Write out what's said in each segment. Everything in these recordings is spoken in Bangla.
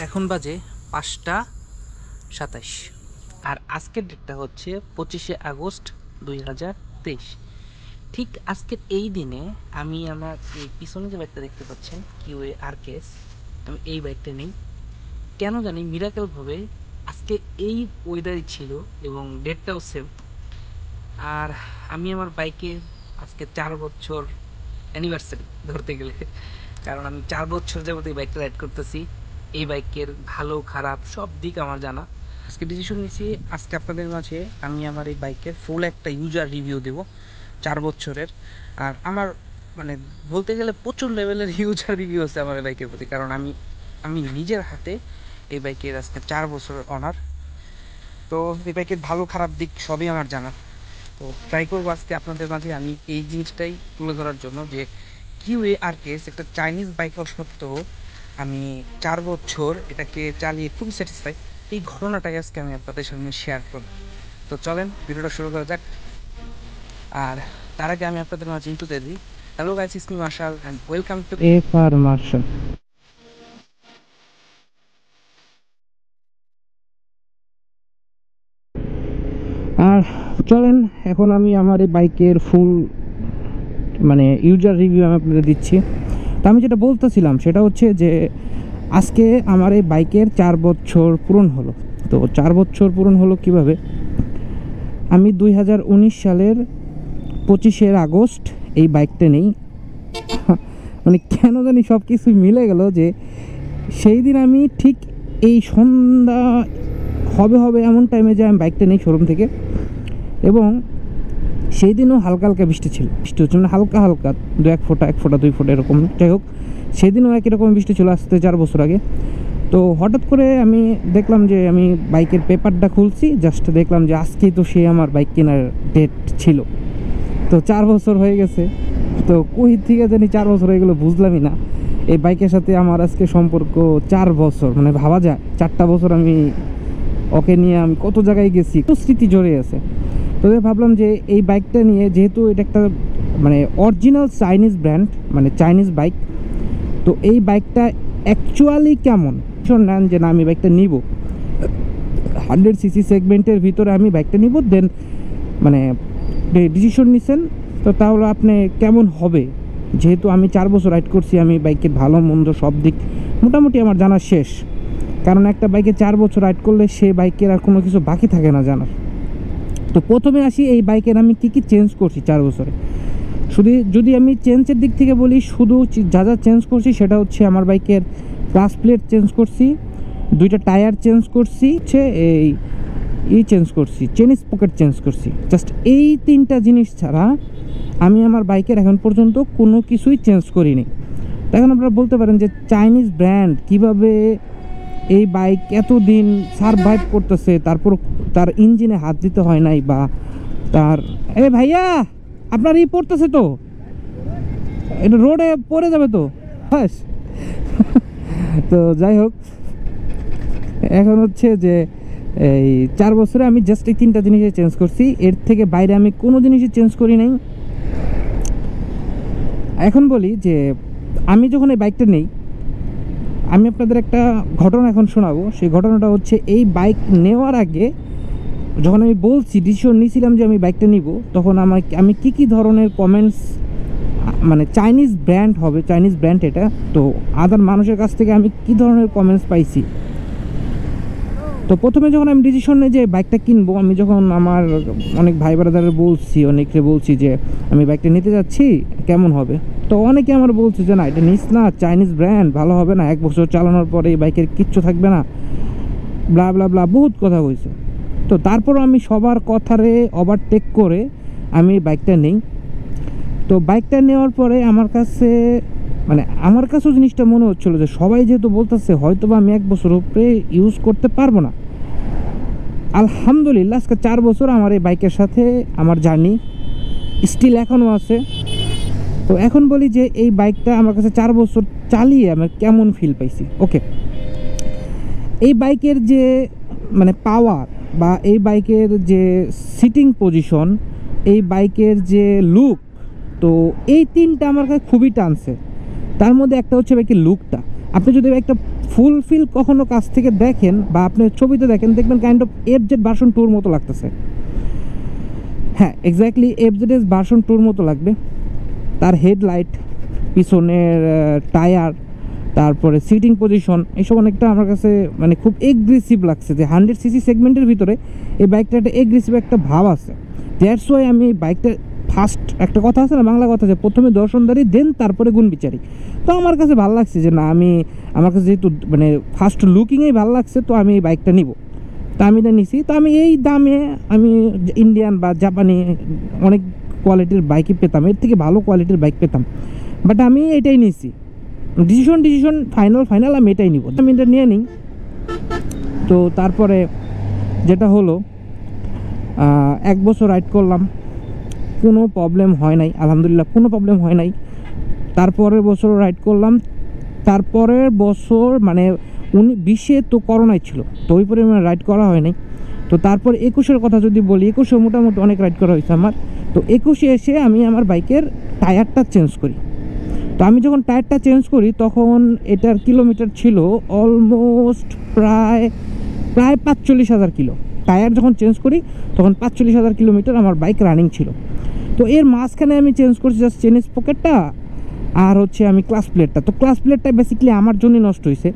এখন বাজে 5টা 27 আর আজকের ডেটটা হচ্ছে 25শে আগস্ট 2023। ঠিক আজকের এই দিনে আমি আমার এই পিছনে যে বাইকটা দেখতে পাচ্ছেন কিউএ আরকেএস, আমি এই বাইকটা নিই। কেন জানি মিরাকেলভাবে আজকে এই ওয়েদারই ছিল এবং ডেটটাও সেম। আর আমি আমার বাইকে আজকে 4 বছর অ্যানিভার্সারি ধরতে গেলে, কারণ আমি 4 বছর যাবত এই বাইকটা রাইড করতেছি। এই বাইকের ভালো খারাপ সব দিক আমার জানা। আজকে ডিসিশন নিয়েছি, আজকে আপনাদের মাঝে আমি আমার এই বাইকের ফুল একটা ইউজার রিভিউ দেব 4 বছরের। আর আমার মানে বলতে গেলে প্রচুর লেভেলের ইউজার রিভিউ আছে আমার এই বাইকের প্রতি, কারণ আমি আমি নিজের হাতে এই বাইকের আজকে 4 বছরের অনার। তো এই বাইকের ভালো খারাপ দিক সবই আমার জানা। তো ট্রাই করবো আজকে আপনাদের মাঝে আমি এই জিনিসটাই তুলে ধরার জন্য যে কিউএ আরকেএস একটা চাইনিজ বাইক হওয়া সত্ত্বেও আমি 4 বছর এটাকে চালিয়ে খুবই স্যাটিসফাই। এই ঘটনাটাই আজকে আমি আপনাদের সঙ্গে শেয়ার করব। তো চলেন ভিডিওটা শুরু করা যাক। আর তার আগে আমি আপনাদের মাঝে ইন্ট্রো দিয়ে দিই। Hello guys, it's me Marshall and welcome to FR Marshall. আর চলেন এখন আমি আমার এই বাইকের ফুল ইউজার রিভিউ আমি আপনাদের দিচ্ছি। তো আমি যেটা বলতেছিলাম সেটা হচ্ছে যে আজকে আমার এই বাইকের 4 বছর পূরণ হলো। তো 4 বছর পূরণ হলো কিভাবে? আমি 2019 সালের 25শে আগস্ট এই বাইকটা নেই। কেন জানি সব কিছুই মিলে গেল যে সেই দিন আমি ঠিক এই সন্ধ্যা হবে এমন টাইমে যে আমি বাইকটা নেই শোরুম থেকে, এবং সেই দিনও হালকা হালকা বৃষ্টি ছিল। বৃষ্টি হচ্ছে হালকা হালকা 1 ফোঁটা 2 ফোঁটা এরকম। যাই হোক, সেদিনও একই রকম বৃষ্টি ছিল আসতে 4 বছর আগে। তো হঠাৎ করে আমি দেখলাম যে আমি বাইকের পেপারটা খুলছি, জাস্ট দেখলাম যে আজকেই তো সে আমার বাইক কেনার ডেট ছিল। তো 4 বছর হয়ে গেছে। তো কই থেকে জানি 4 বছর হয়ে গেলো বুঝলামই না। এই বাইকের সাথে আমার আজকে সম্পর্ক 4 বছর, ভাবা যায় 4টা বছর আমি ওকে নিয়ে আমি কত জায়গায় গেছি, কত স্মৃতি জড়িয়ে আছে। তো ভাবলাম যে এই বাইকটা নিয়ে, যেহেতু এটা একটা original Chinese brand, Chinese bike, তো এই বাইকটা অ্যাকচুয়ালি কেমন নেন যে না আমি বাইকটা নিব 100cc সেগমেন্টের ভিতরে, আমি বাইকটা নিব। দেন ডিসিশন নিছেন, তো তাহলে আপনি কেমন হবে, যেহেতু আমি 4 বছর রাইড করছি, আমি বাইকের ভালো মন্দ সব দিক মোটামুটি আমার জানা শেষ। কারণ একটা বাইকে 4 বছর রাইড করলে সে বাইকের আর কোনো কিছু বাকি থাকে না জানার। তো প্রথমে আসি এই বাইকের আমি কি চেঞ্জ করছি 4 বছরে। যদি আমি চেঞ্জের দিক থেকে বলি, শুধু যা চেঞ্জ করছি সেটা হচ্ছে আমার বাইকের ক্লাস প্লেট চেঞ্জ করছি, 2টা টায়ার চেঞ্জ করছি, চেঞ্জ করছি, চেন স্পকেট চেঞ্জ করছি। জাস্ট এই 3টা জিনিস ছাড়া আমি আমার বাইকের এখন পর্যন্ত কোনো কিছুই চেঞ্জ করিনি। এখন আপনারা বলতে পারেন যে চাইনিজ ব্র্যান্ড কিভাবে এই বাইক এতদিন সারভাইভ করতেছে, তারপর তার ইঞ্জিনে হাত দিতে হয় নাই, বা তার ভাইয়া আপনার পড়তেছে তো, এটা রোডে পড়ে যাবে তো। বাস তো যাই হোক, এখন হচ্ছে যে এই 4 বছরে আমি জাস্ট এই 3টা জিনিসই চেঞ্জ করছি, এর থেকে বাইরে আমি কোনো জিনিসই চেঞ্জ করি নাই। এখন বলি যে আমি যখন এই বাইকটা নেই, আমি আপনাদের একটা ঘটনা এখন শোনাবো। সেই ঘটনাটা হচ্ছে এই বাইক নেওয়ার আগে যখন আমি বলছি, ডিসিশন নিয়েছিলাম যে আমি বাইকটা নিব, তখন আমি কি ধরনের কমেন্টস, চাইনিজ ব্র্যান্ড হবে, চাইনিজ ব্র্যান্ড এটা, তো আদার মানুষের কাছ থেকে আমি কি ধরনের কমেন্টস পাইছি। তো প্রথমে যখন আমি ডিসিশন নিই যে বাইকটা কিনবো, আমি যখন আমার অনেক ভাই ব্রাদারের অনেককে বলছি যে আমি বাইকটা নিতে যাচ্ছি, কেমন হবে, তো অনেকে আমার বলছে যে না এটা নিস না, চাইনিজ ব্র্যান্ড, ভালো হবে না, 1 বছর চালানোর পরে এই বাইকের কিচ্ছু থাকবে না, ব্লা ব্লা ব্লা বহুত কথা কইছে। তো তারপরও আমি সবার কথারে ওভারটেক করে আমি বাইকটা নেই। তো বাইকটা নেওয়ার পরে আমার কাছেও জিনিসটা মনে হচ্ছিলো যে সবাই যেহেতু বলতেছে হয়তো বা আমি 1 বছর উপরে ইউজ করতে পারবো না। আলহামদুলিল্লাহ আজকে 4 বছর আমার এই বাইকের সাথে আমার জার্নি স্টিল এখনও আছে। তো এখন বলি যে এই বাইকটা আমার কাছে 4 বছর চালিয়ে আমি কেমন ফিল পাইছি। ওকে, এই বাইকের যে পাওয়ার, বা এই বাইকের যে সিটিং পজিশন, এই বাইকের যে লুক, তো এই 3টা আমার কাছে খুবই টানছে। তার মধ্যে একটা হচ্ছে বাইকের লুকটা। আপনি যদি একটা ফুলফিল কখনো কাছ থেকে দেখেন বা আপনি ছবিতে দেখেন, দেখবেন কাইন্ড অফ এফজেড ভার্সন 2 মতো লাগতেছে। হ্যাঁ, এক্স্যাক্টলি এফজেড ভার্সন 2 মতো লাগবে। তার হেডলাইট, পিছনের টায়ার, তারপরে সিটিং পজিশন, এইসব অনেকটা আমার কাছে মানে খুব এগ্রেসিভ লাগছে, যে 100cc সেগমেন্টের ভিতরে এই বাইকটা একটা এগ্রেসিভ একটা ভাব আছে। দ্যাটস ওয়াই আমি বাইকটা ফার্স্ট, একটা কথা আছে না বাংলা কথা, যে প্রথমে দর্শনদারি দেন তারপরে গুণ বিচারি। তো আমার কাছে ভালো লাগছে যে না, আমার কাছে যেহেতু মানে ফার্স্ট লুকিংয়েই ভালো লাগছে, তো আমি এই বাইকটা নিব। তো আমি এটা নিছি। তো আমি এই দামে আমি ইন্ডিয়ান বা জাপানি অনেক কোয়ালিটির বাইকই পেতাম, এর থেকে ভালো কোয়ালিটির বাইক পেতাম, বাট আমি এটাই নিছি। ডিসিশন ফাইনাল আমি এটাই নিব, আমি এটা নিয়ে নিই। তো তারপরে যেটা হলো, 1 বছর রাইড করলাম, কোনো প্রবলেম হয় নাই, আলহামদুলিল্লাহ কোনো প্রবলেম হয় নাই। তারপরের বছর রাইড করলাম, তারপরের বছর মানে 20-এ তো করোনায় ছিল, তো ওই পরিমাণে রাইড করা হয় নাই। তো তারপর 21-এর কথা যদি বলি, 21-এ মোটামুটি অনেক রাইড করা হয়েছে আমার। তো 21-এ এসে আমি আমার বাইকের টায়ারটা চেঞ্জ করি। তো আমি যখন টায়ারটা চেঞ্জ করি তখন এটার কিলোমিটার ছিল অলমোস্ট প্রায় 45,000 কিলো। টায়ার যখন চেঞ্জ করি তখন 45,000 কিলোমিটার আমার বাইক রানিং ছিল। তো এর মাঝখানে আমি চেঞ্জ করছি জাস্ট চেন স্পকেটটা আর হচ্ছে আমি ক্লাস প্লেটটা। তো ক্লাস প্লেটটা বেসিক্যালি আমার জন্যই নষ্ট হয়েছে।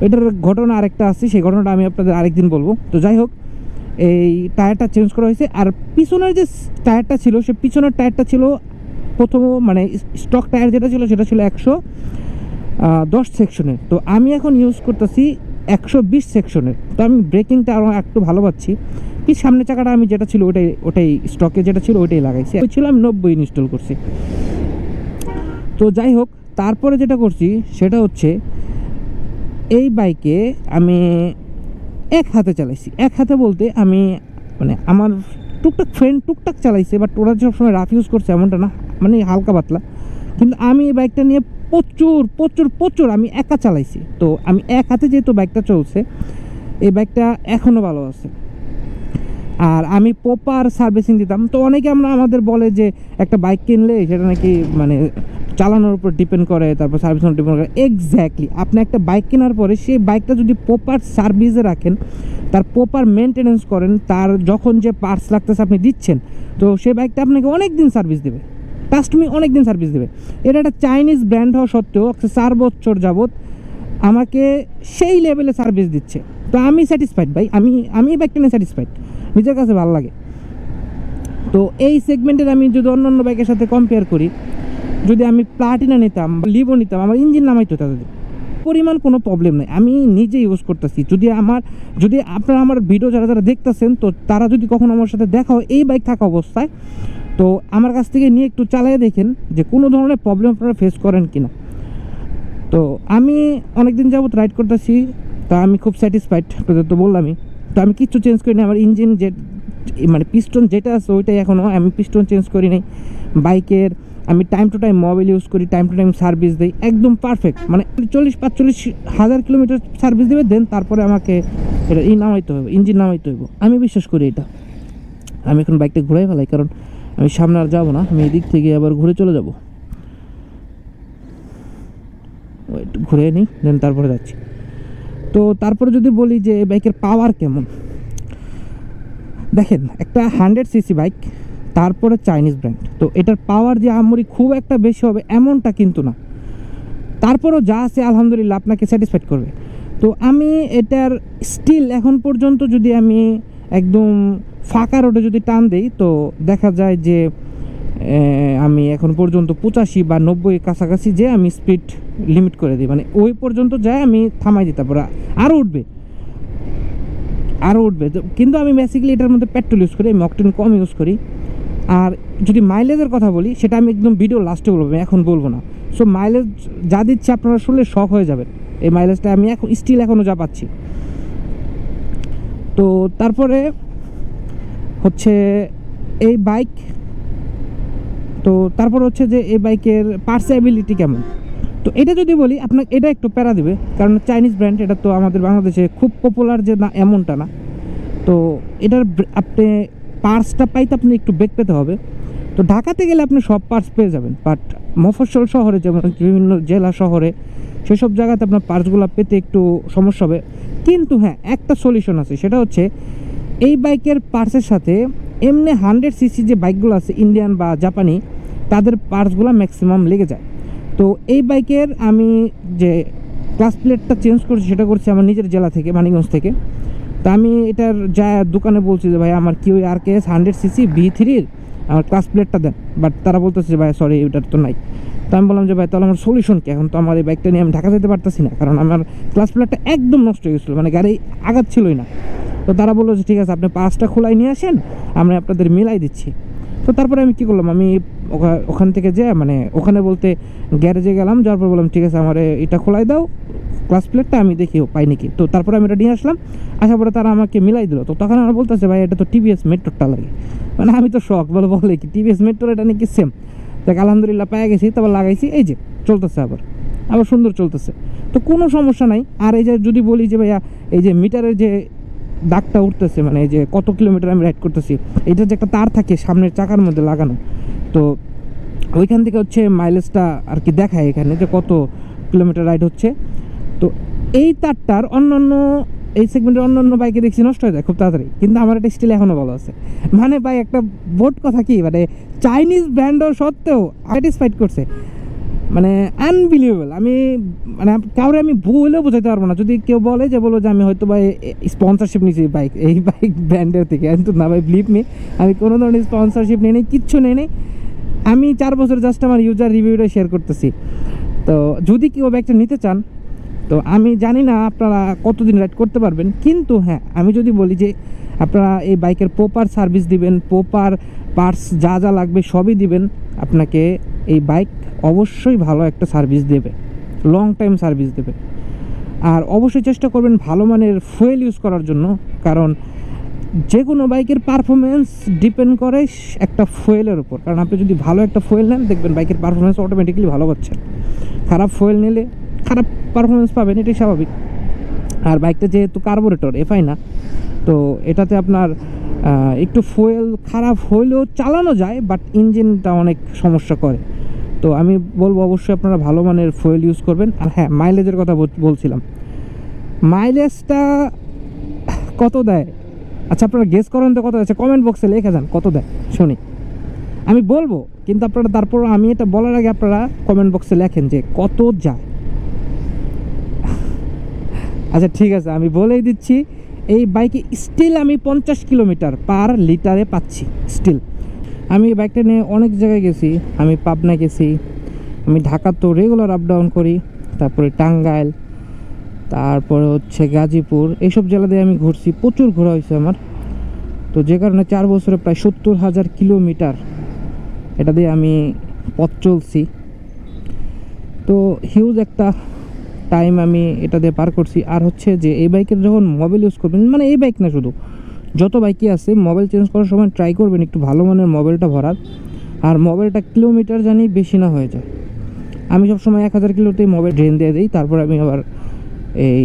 এটার ঘটনা আরেকটা আছে, সেই ঘটনাটা আমি আপনাদের আরেকদিন বলবো। তো যাই হোক, এই টায়ারটা চেঞ্জ করা হয়েছে। আর পিছনের যে টায়ারটা ছিল, সে পিছনের টায়ারটা ছিল প্রথম মানে স্টক টায়ার যেটা ছিল সেটা ছিল 110 সেকশনের। তো আমি এখন ইউজ করতেছি 120 সেকশনের। তো আমি ব্রেকিংটা আরও একটু ভালো পাচ্ছি। কি সামনের চাকাটা আমি যেটা ছিল ওটাই স্টকে যেটা ছিল ওইটাই লাগাইছি, ওই ছিল আমি 90 ইনস্টল করছি। তো যাই হোক, তারপরে যেটা করছি সেটা হচ্ছে এই বাইকে আমি এক হাতে চালাইছি। এক হাতে বলতে আমি মানে আমার টুকটাক ফ্রেন্ড টুকটাক চালাইছে, বাট ওরা সবসময় রাফ ইউজ করছে এমনটা না, মানে হালকা পাতলা। কিন্তু আমি এই বাইকটা নিয়ে প্রচুর আমি একা চালাইছি। তো আমি এক হাতে যেহেতু বাইকটা চলছে, এই বাইকটা এখনও ভালো আছে। আর আমি প্রপার সার্ভিসিং দিতাম। তো অনেকে আমাদের বলে যে একটা বাইক কিনলে সেটা নাকি মানে চালানোর উপর ডিপেন্ড করে, তারপর সার্ভিসের উপর ডিপেন্ড করে। এক্স্যাক্টলি, আপনি একটা বাইক কেনার পরে সেই বাইকটা যদি প্রপার সার্ভিসে রাখেন, তার প্রপার মেনটেনেন্স করেন, তার যখন যে পার্টস লাগতেছে আপনি দিচ্ছেন, তো সেই বাইকটা আপনাকে অনেক দিন সার্ভিস দেবে। ট্রাস্ট মি, অনেক দিন সার্ভিস দেবে। এটা একটা চাইনিজ ব্র্যান্ড হওয়া সত্ত্বেও 4 বছর যাবৎ আমাকে সেই লেভেলে সার্ভিস দিচ্ছে। তো আমি স্যাটিসফাইড ভাই, আমি এই বাইকটা নিয়ে স্যাটিসফাইড, নিজের কাছে ভালো লাগে। তো এই সেগমেন্টের আমি যদি অন্যান্য বাইকের সাথে কম্পেয়ার করি, যদি আমি প্লাটিনা নিতাম, লিভো নিতাম, আমার ইঞ্জিন নামাইতো তাদের পরিমাণ কোনো প্রবলেম নেই, আমি নিজে ইউজ করতেছি। যদি আপনারা আমার ভিডিও যারা দেখতেছেন, তো তারা যদি কখনো আমার সাথে দেখা হয় এই বাইক থাকা অবস্থায়, তো আমার কাছ থেকে নিয়ে একটু চালিয়ে দেখেন যে কোনো ধরনের প্রবলেম আপনারা ফেস করেন কিনা। তো আমি অনেকদিন যাবত রাইড করতেছি, তা আমি খুব স্যাটিসফাইড, আপনাদের তো বললামই। তো আমি কিচ্ছু চেঞ্জ করি না, আমার ইঞ্জিন যে মানে পিস্টন যেটা আছে ওইটাই এখনও, আমি পিস্টন চেঞ্জ করি নাই। বাইকের আমি time to time mobile use করি, টাইম টু টাইম সার্ভিস দিই, একদম পারফেক্ট। মানে 40-45 হাজার কিলোমিটার সার্ভিস দেবে, দেন তারপরে আমাকে এটা নামাইতে হবে, ইঞ্জিন নামাইতে হবে। আমি বিশ্বাস করি এটা। আমি এখন বাইকটা ঘুরাই ফেলাই, কারণ আমি সামনে আর যাবো না, আমি এদিক থেকে আবার ঘুরে চলে যাব। একটু ঘুরে নিই, দেন তারপরে যাচ্ছি। তো তারপরে যদি বলি যে বাইকের পাওয়ার কেমন, দেখেন একটা 100cc বাইক, তারপরে চাইনিজ ব্র্যান্ড, তো এটার পাওয়ার যে আহামরি খুব একটা বেশি হবে এমনটা কিন্তু না। তারপরও যা আছে আলহামদুলিল্লাহ আপনাকে স্যাটিসফাইড করবে। তো আমি এটার স্টিল এখন পর্যন্ত যদি আমি একদম ফাঁকা রোডে যদি টান দিই, তো দেখা যায় যে আমি এখন পর্যন্ত 85 বা 90 কাছাকাছি যে আমি স্পিড লিমিট করে দিই, মানে ওই পর্যন্ত যায় আমি থামাই দিই, তারপরে আরও উঠবে। কিন্তু আমি বেসিক্যালি এটার মধ্যে পেট্রোল ইউজ করি, আমি অকটেন কম ইউজ করি। আর যদি মাইলেজের কথা বলি, সেটা আমি একদম ভিডিও লাস্টে বলবো, এখন বলবো না। সো মাইলেজ যা দিচ্ছে আপনারা শুনলে শক হয়ে যাবেন। এই মাইলেজটা আমি এখন স্টিল এখনও যা পাচ্ছি। তো তারপরে হচ্ছে এই বাইক, তো তারপর হচ্ছে যে এই বাইকের পার্সেবিলিটি কেমন। তো এটা যদি বলি আপনাকে, এটা একটু প্যারা দেবে, কারণ চাইনিজ ব্র্যান্ড, এটা তো আমাদের বাংলাদেশে খুব পপুলার যে না এমনটা না। তো এটার আপনি পার্টসটা পাইতে আপনি একটু বেগ পেতে হবে। তো ঢাকাতে গেলে আপনি সব পার্টস পেয়ে যাবেন, বাট মফস্বল শহরে, যেমন বিভিন্ন জেলা শহরে সেসব জায়গাতে আপনার পার্টসগুলো পেতে একটু সমস্যা হবে। কিন্তু হ্যাঁ, একটা সলিউশন আছে, সেটা হচ্ছে এই বাইকের পার্টসের সাথে এমনি 100 সিসি যে বাইকগুলো আছে ইন্ডিয়ান বা জাপানি, তাদের পার্টসগুলো ম্যাক্সিমাম লেগে যায়। তো এই বাইকের আমি যে ক্লাস প্লেটটা চেঞ্জ করছি সেটা করছি আমার নিজের জেলা থেকে, মানিকগঞ্জ থেকে। তা আমি এটার যা দোকানে বলছি যে ভাই আমার Q R K S 100 CC V3-র আমার ক্লাস প্লেটটা দেন, বাট তারা বলতেছে যে ভাই সরি এটার তো নাই। তো আমি বললাম যে ভাই তাহলে আমার সলিউশন কি? এখন তো আমার এই বাইকটা নিয়ে আমি ঢাকা যেতে পারতেছি না, কারণ আমার ক্লাস প্লেটটা একদম নষ্ট হয়ে গেছিলো, মানে গাড়ি আগাচ্ছিলই না। তো তারা বললো যে ঠিক আছে আপনি পাঁচটা খোলাই নিয়ে আসেন, আমরা আপনাদের মিলাই দিচ্ছি। তো তারপরে আমি কী করলাম, আমি ওখান থেকে যে মানে ওখানে বলতে গ্যারেজে গেলাম, যাওয়ার পর বললাম ঠিক আছে আমার এটা খোলাই দাও ক্লাস প্লেটটা, আমি দেখি পাই নাকি। তো তারপরে আমি এটা নিয়ে আসলাম, আসার পরে তারা আমাকে মিলাই দিল। তো তখন আমার বলতেছে ভাই এটা তো টিভিএস মেট্রোরটা লাগে। মানে আমি তো শখ, বলে কি টিভিএস মেট্রোর এটা নাকি সেম। দেখ আলহামদুলিল্লাহ পেয়ে গেছি, তারপর লাগাইছি, এই যে চলতেছে, আবার সুন্দর চলতেছে, তো কোনো সমস্যা নাই। আর এই যে যদি বলি যে ভাইয়া এই যে মিটারের যে দাগটা উঠতেছে, মানে এই যে কত কিলোমিটার আমি রাইড করতেছি, এটা যে একটা তার থাকে সামনের চাকার মধ্যে লাগানো, তো ওইখান থেকে হচ্ছে মাইলেজটা আর কি দেখায় এখানে যে কত কিলোমিটার রাইড হচ্ছে। তো এই তারটার অন্যান্য এই সেগমেন্টের অন্যান্য বাইকে দেখছি নষ্ট হয়ে যায় খুব তাড়াতাড়ি, কিন্তু আমার এটা স্টিল এখনও ভালো আছে। মানে ভাই একটা বোট কথা কি, মানে চাইনিজ ব্র্যান্ডও সত্ত্বেও স্যাটিসফাইড করছে, মানে আনবিলিভেবল। আমি মানে কাউরে আমি বলেও বোঝাতে পারবো না। যদি কেউ বলে যে বলবো যে আমি হয়তো ভাই স্পন্সরশিপ নিয়েছি এই বাইক ব্র্যান্ডের থেকে, কিন্তু না ভাই বিলিভ মি, আমি কোনো ধরনের স্পন্সরশিপ নিয়ে নেই, কিচ্ছু নেই। আমি 4 বছর জাস্ট আমার ইউজার রিভিউটা শেয়ার করতেছি। তো যদি কেউ বাইকটা নিতে চান, তো আমি জানি না আপনারা কতদিন রাইড করতে পারবেন, কিন্তু হ্যাঁ আমি যদি বলি যে আপনারা এই বাইকের প্রপার সার্ভিস দিবেন, প্রপার পার্টস যা যা লাগবে সবই দিবেন, আপনাকে এই বাইক অবশ্যই ভালো একটা সার্ভিস দেবে, লং টাইম সার্ভিস দেবে। আর অবশ্যই চেষ্টা করবেন ভালো মানের ফুয়েল ইউজ করার জন্য, কারণ যে কোনো বাইকের পারফরমেন্স ডিপেন্ড করে একটা ফুয়েলের উপর। কারণ আপনি যদি ভালো একটা ফুয়েল নেন, দেখবেন বাইকের পারফরমেন্স অটোমেটিক্যালি ভালো পাচ্ছেন। খারাপ ফুয়েল নিলে খারাপ পারফরমেন্স পাবেন, এটাই স্বাভাবিক। আর বাইকটা যেহেতু কার্বোরেটর এফআই না, তো এটাতে আপনার একটু ফুয়েল খারাপ হইলেও চালানো যায়, বাট ইঞ্জিনটা অনেক সমস্যা করে। তো আমি বলবো অবশ্যই আপনারা ভালো মানের ফুয়েল ইউজ করবেন। আর হ্যাঁ, মাইলেজের কথা বলছিলাম, মাইলেজটা কত দেয়? আচ্ছা আপনারা গেস করেন তো কত আছে, কমেন্ট বক্সে লিখে যান কত দেয় শুনি। আমি বলবো, কিন্তু আপনারা তারপর আমি এটা বলার আগে আপনারা কমেন্ট বক্সে লেখেন যে কত যায়। আচ্ছা ঠিক আছে, আমি বলেই দিচ্ছি, এই বাইকে স্টিল আমি 50 কিলোমিটার পার লিটারে পাচ্ছি স্টিল। আমি এই বাইকটা নিয়ে অনেক জায়গায় গেছি, আমি পাবনা গেছি, আমি ঢাকা তো রেগুলার আপ ডাউন করি, তারপরে টাঙ্গাইল, তারপরে হচ্ছে গাজীপুর, এইসব জেলা দিয়ে আমি ঘুরছি, প্রচুর ঘোরা হয়েছে আমার। তো যে কারণে 4 বছরে প্রায় 70,000 কিলোমিটার এটা দিয়ে আমি পথ চলছি। তো হিউজ একটা টাইম আমি এটা দিয়ে পার করছি। আর হচ্ছে যে এই বাইকের যখন মোবাইল ইউজ করবেন, মানে এই বাইক না শুধু যত বাইকই আছে, মোবাইল চেঞ্জ করার সময় ট্রাই করবেন একটু ভালো মানের মোবাইলটা ভরার। আর মোবাইলটা কিলোমিটার জানি বেশি না হয়ে যায়। আমি সবসময় 1000 কিলোতেই মোবাইল ড্রেন দিয়ে দিই, তারপর আমি আবার এই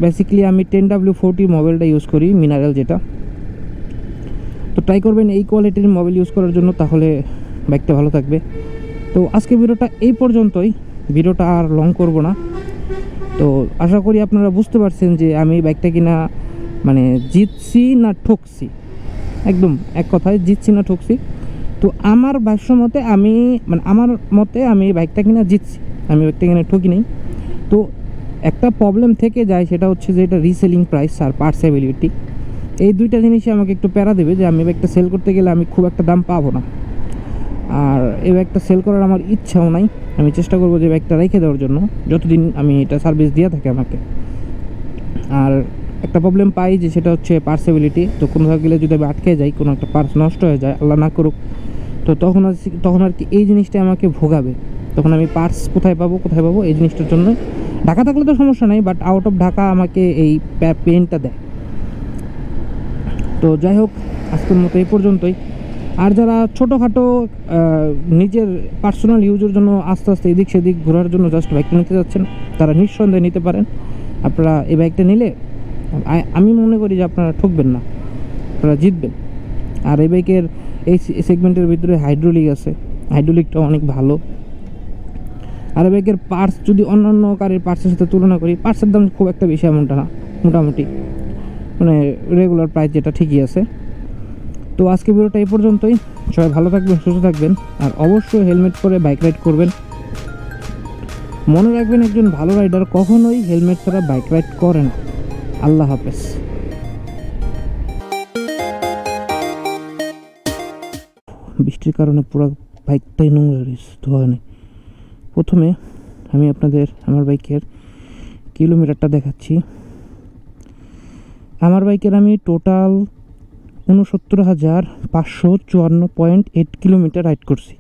বেসিক্যালি আমি 10W40 মোবাইলটা ইউজ করি, মিনারেল যেটা। তো ট্রাই করবেন এই কোয়ালিটির মোবাইল ইউজ করার জন্য, তাহলে বাইকটা ভালো থাকবে। তো আজকে ভিডিওটা এই পর্যন্তই, ভিডিওটা আর লং করব না। তো আশা করি আপনারা বুঝতে পারছেন যে আমি বাইকটা কিনা মানে জিতছি না ঠকছি, একদম এক কথায় জিতছি না ঠকছি। তো আমার ভাষ্য মতে আমি মানে আমার মতে আমি বাইকটা কিনা জিতছি, আমি বাইকটা কিনা ঠকি নেই। তো একটা প্রবলেম থেকে যায়, সেটা হচ্ছে যে এটা reselling price are parts availability, এই দুইটা জিনিসই আমাকে একটু প্যারা দেবে যে আমি বাইকটা সেল করতে গেলে আমি খুব একটা দাম পাবো না। আর এই বাইকটা সেল করার আমার ইচ্ছাও নাই, আমি চেষ্টা করবো যে বাইকটা রেখে দেওয়ার জন্য যতদিন আমি এটা সার্ভিস দিয়ে থাকি আমাকে। আর একটা প্রবলেম পাই যে সেটা হচ্ছে পার্সেবিলিটি। তো কোনো গেলে যদি আমি আটকে যাই, কোনো একটা পার্স নষ্ট হয়ে যায়, আল্লাহ না করুক, তো তখন আর কি এই জিনিসটা আমাকে ভোগাবে। তখন আমি পার্স কোথায় পাবো এই জিনিসটার জন্য। ঢাকা থাকলে তো সমস্যা নেই, বাট আউট অফ ঢাকা আমাকে এই পেনটা দেয়। তো যাই হোক, আজকের মতো এই পর্যন্তই। আর যারা ছোটোখাটো নিজের পার্সোনাল ইউজের জন্য আস্তে আস্তে এদিক সেদিক ঘোরার জন্য জাস্ট বাইকটা নিতে যাচ্ছেন, তারা নিঃসন্দেহে নিতে পারেন। আপনারা এই বাইকটা নিলে আমি মনে করি যে আপনারা ঠকবেন না, আপনারা জিতবেন। আর এই বাইকের এই সেগমেন্টের ভিতরে হাইড্রোলিক আছে, হাইড্রোলিকটা অনেক ভালো। আর বাইকের পার্টস যদি অন্যান্য গাড়ির পার্টসের সাথে তুলনা করি, পার্টসের দাম খুব একটা বেশি এমনটা না, মোটামুটি মানে রেগুলার প্রাইস যেটা ঠিকই আছে। তো আজকে ভিডিওটা এই পর্যন্তই। সবাই ভালো থাকবেন, সুস্থ থাকবেন, আর অবশ্যই হেলমেট পরে বাইক রাইড করবেন। মনে রাখবেন, একজন ভালো রাইডার কখনোই হেলমেট ছাড়া বাইক রাইড করে না। আল্লাহ হাফেজ। বৃষ্টির কারণে পুরো বাইকটাই নোংরা রয়েছে, ধোয়া নেই। প্রথমে আমি আপনাদের আমার বাইকের কিলোমিটারটা দেখাচ্ছি। আমার বাইকের আমি টোটাল 69,554.8 কিলোমিটার রাইড করছি।